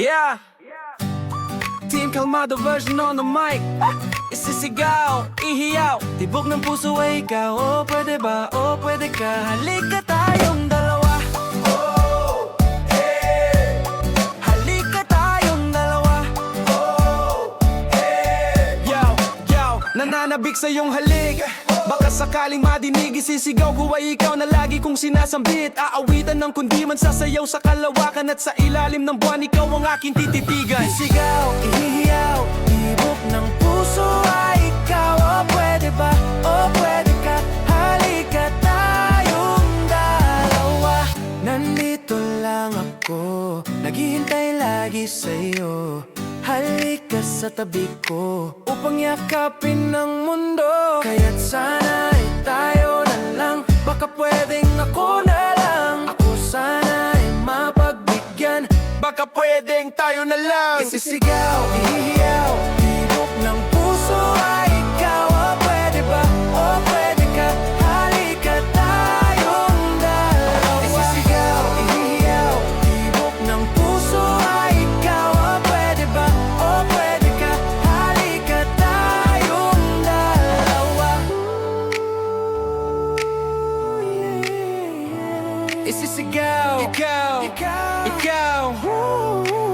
Yeah! Team Kalmado version on the mic. Isisigaw, ihiyaw, tibok ng puso ay ikaw. Oh, pwede ba? Oh, pwede ka. Halika tayong dalawa. Oh, hey. Halika tayong dalawa. Oh, hey. Yaw, yaw, nananabik sa iyong halik. Baka sakaling madinig, isisigaw ko ay ikaw na lagi kong sinasambit. Aawitan ng kundi man sasayaw sa kalawakan, at sa ilalim ng buwan ikaw ang aking tititigan. Isigaw, ihihiyaw, tibok ng puso ay ikaw. Oh, pwede ba? Oh, pwede ka. Halika tayong dalawa. Nandito lang ako, naghihintay lagi sa'yo. Halika sa tabi ko upang yakapin ng mundo. Kaya't sana ay tayo na lang. Baka pwedeng ako na lang. Ako sana ay mapagbigyan. Baka pwedeng tayo na lang. Isisigaw, ihihiyaw, tibok ng puso ay ikaw. Oh, pwede ba? Oh, pwede ka. Halika tayong dalawa. Isisigaw, ihihiyaw, tibok ng puso ay ikaw. Oh, pwede ba? Oh, pwede ka. Halika tayong dalawa. Isisigaw, ikaw, ikaw,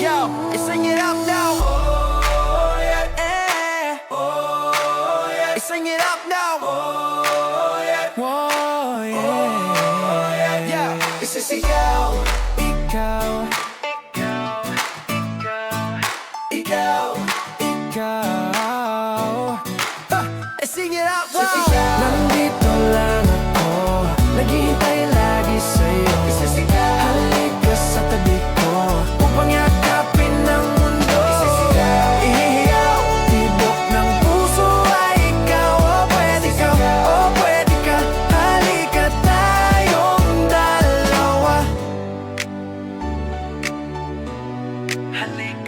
yo, isang it up now. Oh, yeah, eh. Oh, yeah, isang it up now. Oh, yeah, oh, yeah, yeah. Isisigaw, ikaw, ikaw, ikaw, ikaw. Sing it out, wow. Nandito lang ako, naghihintay lagi sa'yo. Halika sa tabi ko upang yakapin ng mundo. Ihihiyaw, tibok ng puso ay ikaw. Oh, pwede ka, oh, pwede ka. Halika tayong dalawa. Halika